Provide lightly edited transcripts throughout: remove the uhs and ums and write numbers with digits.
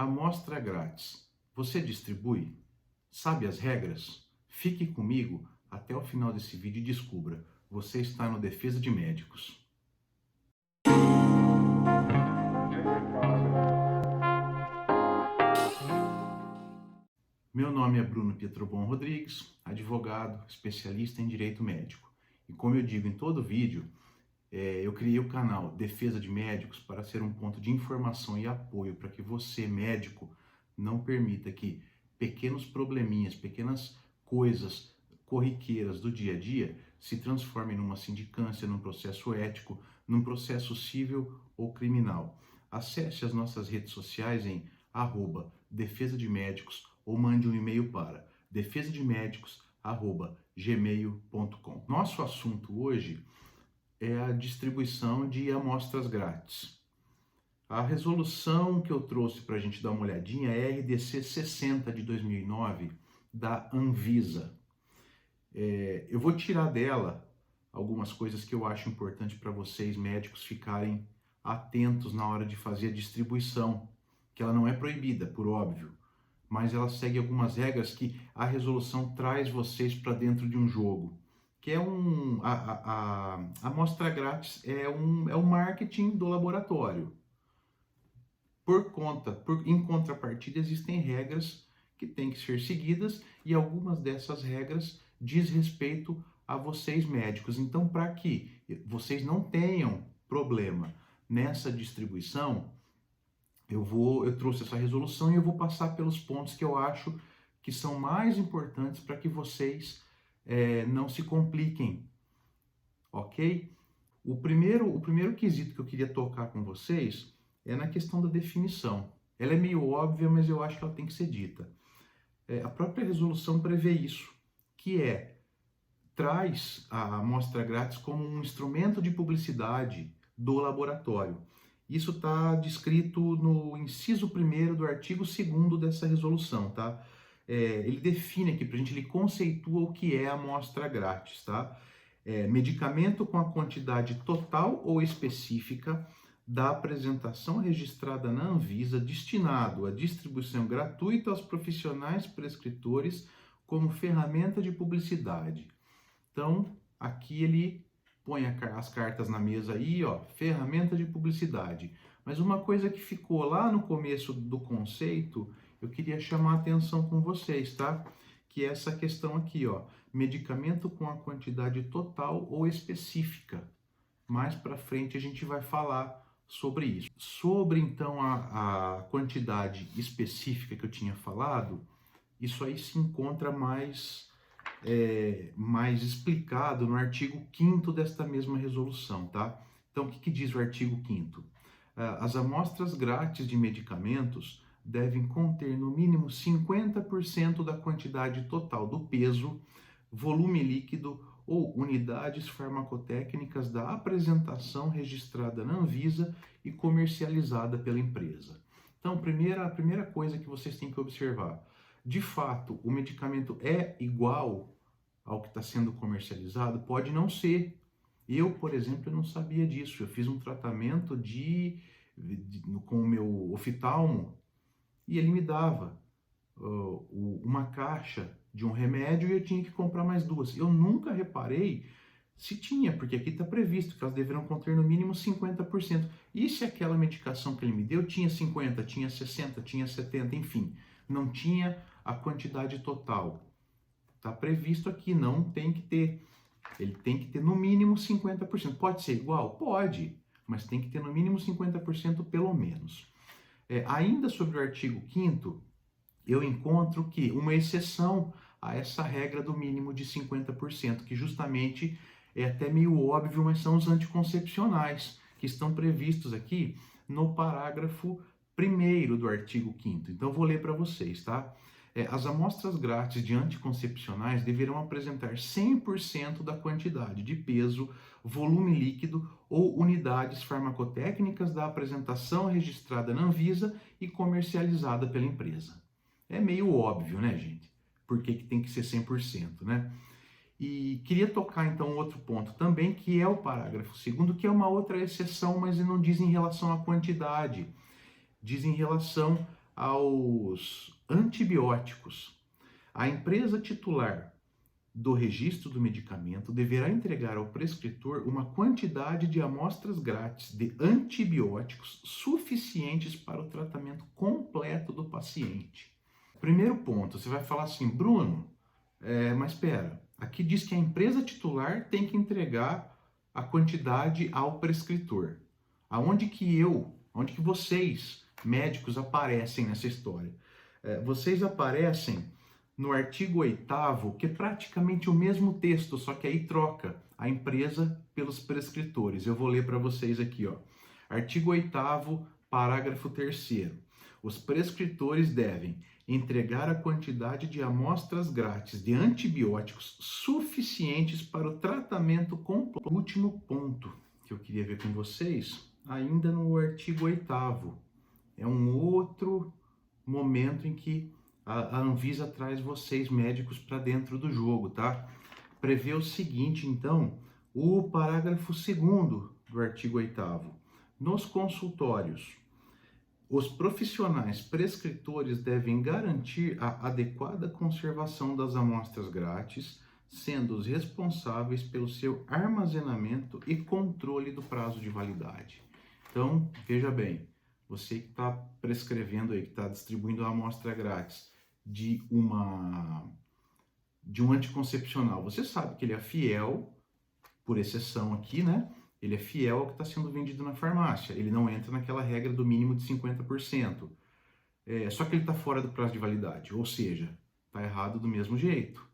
Amostra grátis. Você distribui? Sabe as regras? Fique comigo até o final desse vídeo e descubra. Você está no Defesa de Médicos. Meu nome é Bruno Pietrobon Rodrigues, advogado, especialista em direito médico. E como eu digo em todo vídeo, eu criei o canal Defesa de Médicos para ser um ponto de informação e apoio para que você, médico, não permita que pequenos probleminhas, pequenas coisas corriqueiras do dia a dia se transformem numa sindicância, num processo ético, num processo civil ou criminal. Acesse as nossas redes sociais em @defesa de médicos ou mande um e-mail para defesademedicos@gmail.com. Nosso assunto hoje é a distribuição de amostras grátis. A resolução que eu trouxe para a gente dar uma olhadinha é a RDC 60 de 2009 da Anvisa. Eu vou tirar dela algumas coisas que eu acho importante para vocês, médicos, ficarem atentos na hora de fazer a distribuição, que ela não é proibida, por óbvio, mas ela segue algumas regras que a resolução traz vocês para dentro de um jogo, que é a amostra grátis é um marketing do laboratório. Em contrapartida, existem regras que têm que ser seguidas e algumas dessas regras diz respeito a vocês médicos. Então, para que vocês não tenham problema nessa distribuição, eu trouxe essa resolução e eu vou passar pelos pontos que eu acho que são mais importantes para que vocês não se compliquem, ok? O primeiro quesito que eu queria tocar com vocês é na questão da definição. Ela é meio óbvia, mas eu acho que ela tem que ser dita. A própria resolução prevê isso, que traz a amostra grátis como um instrumento de publicidade do laboratório. Isso está descrito no inciso 1º do artigo 2º dessa resolução, tá? Ele define aqui para a gente, ele conceitua o que é a amostra grátis, tá? Medicamento com a quantidade total ou específica da apresentação registrada na Anvisa destinado à distribuição gratuita aos profissionais prescritores como ferramenta de publicidade. Então, aqui ele põe as cartas na mesa aí, ó, ferramenta de publicidade. Mas uma coisa que ficou lá no começo do conceito, eu queria chamar a atenção com vocês, tá? Que é essa questão aqui, ó, medicamento com a quantidade total ou específica. Mais para frente a gente vai falar sobre isso. Sobre, então, a quantidade específica que eu tinha falado, isso aí se encontra mais explicado no artigo 5º desta mesma resolução, tá? Então, o que diz o artigo 5º? As amostras grátis de medicamentos devem conter no mínimo 50% da quantidade total do peso, volume líquido ou unidades farmacotécnicas da apresentação registrada na Anvisa e comercializada pela empresa. Então, a primeira coisa que vocês têm que observar, de fato, o medicamento é igual ao que está sendo comercializado? Pode não ser. Eu, por exemplo, não sabia disso. Eu fiz um tratamento com o meu oftalmo e ele me dava uma caixa de um remédio e eu tinha que comprar mais 2. Eu nunca reparei se tinha, porque aqui está previsto que elas deverão conter no mínimo 50%. E se aquela medicação que ele me deu tinha 50%, tinha 60%, tinha 70%, enfim, não tinha a quantidade total. Está previsto aqui, não tem que ter. Ele tem que ter no mínimo 50%. Pode ser igual? Pode, mas tem que ter no mínimo 50% pelo menos. Ainda sobre o artigo 5º, eu encontro que uma exceção a essa regra do mínimo de 50%, que justamente é até meio óbvio, mas são os anticoncepcionais, que estão previstos aqui no parágrafo 1º do artigo 5º. Então, eu vou ler para vocês, tá? As amostras grátis de anticoncepcionais deverão apresentar 100% da quantidade de peso, volume líquido ou unidades farmacotécnicas da apresentação registrada na Anvisa e comercializada pela empresa. É meio óbvio, né, gente? Por que tem que ser 100%, né? E queria tocar, então, outro ponto também, que é o parágrafo 2º, que é uma outra exceção, mas não diz em relação à quantidade. Diz em relação aos antibióticos. A empresa titular do registro do medicamento deverá entregar ao prescritor uma quantidade de amostras grátis de antibióticos suficientes para o tratamento completo do paciente. Primeiro ponto, você vai falar assim, Bruno, mas espera, aqui diz que a empresa titular tem que entregar a quantidade ao prescritor. Aonde que vocês, médicos, aparecem nessa história? Vocês aparecem no artigo 8º, que é praticamente o mesmo texto, só que aí troca a empresa pelos prescritores. Eu vou ler para vocês aqui, ó. Artigo 8º, parágrafo 3º. Os prescritores devem entregar a quantidade de amostras grátis de antibióticos suficientes para o tratamento completo. Último ponto que eu queria ver com vocês, ainda no artigo 8º. É um outro momento em que a Anvisa traz vocês, médicos, para dentro do jogo, tá? Prevê o seguinte, então, o parágrafo 2º do artigo 8º. Nos consultórios, os profissionais prescritores devem garantir a adequada conservação das amostras grátis, sendo os responsáveis pelo seu armazenamento e controle do prazo de validade. Então, veja bem, você que está prescrevendo aí, que está distribuindo a amostra grátis de um anticoncepcional, você sabe que ele é fiel, por exceção aqui, né? Ele é fiel ao que está sendo vendido na farmácia. Ele não entra naquela regra do mínimo de 50%. Só que ele está fora do prazo de validade, ou seja, está errado do mesmo jeito.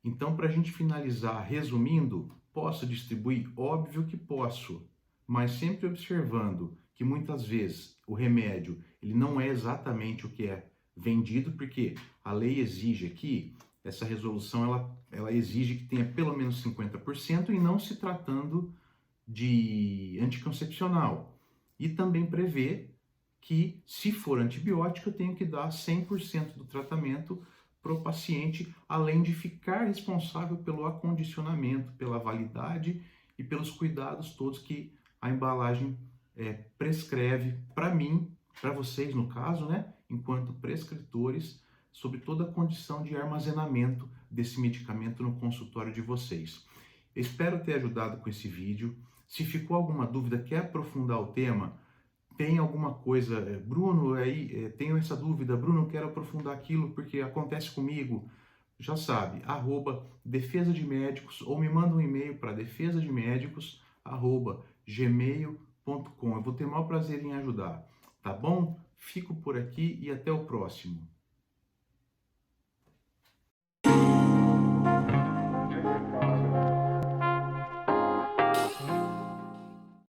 Então, para a gente finalizar, resumindo, posso distribuir? Óbvio que posso, mas sempre observando que muitas vezes o remédio ele não é exatamente o que é vendido, porque a lei exige aqui, essa resolução ela exige que tenha pelo menos 50% e não se tratando de anticoncepcional. E também prevê que, se for antibiótico, eu tenho que dar 100% do tratamento para o paciente, além de ficar responsável pelo acondicionamento, pela validade e pelos cuidados todos que a embalagem prescreve para mim, para vocês no caso, né, enquanto prescritores, sobre toda a condição de armazenamento desse medicamento no consultório de vocês. Eu espero ter ajudado com esse vídeo. Se ficou alguma dúvida, quer aprofundar o tema, tem alguma coisa, Bruno, aí tenho essa dúvida, Bruno, eu quero aprofundar aquilo porque acontece comigo, já sabe, @defesa de médicos, ou me manda um e-mail para defesademedicos@gmail.com. Eu vou ter o maior prazer em ajudar, tá bom? Fico por aqui e até o próximo.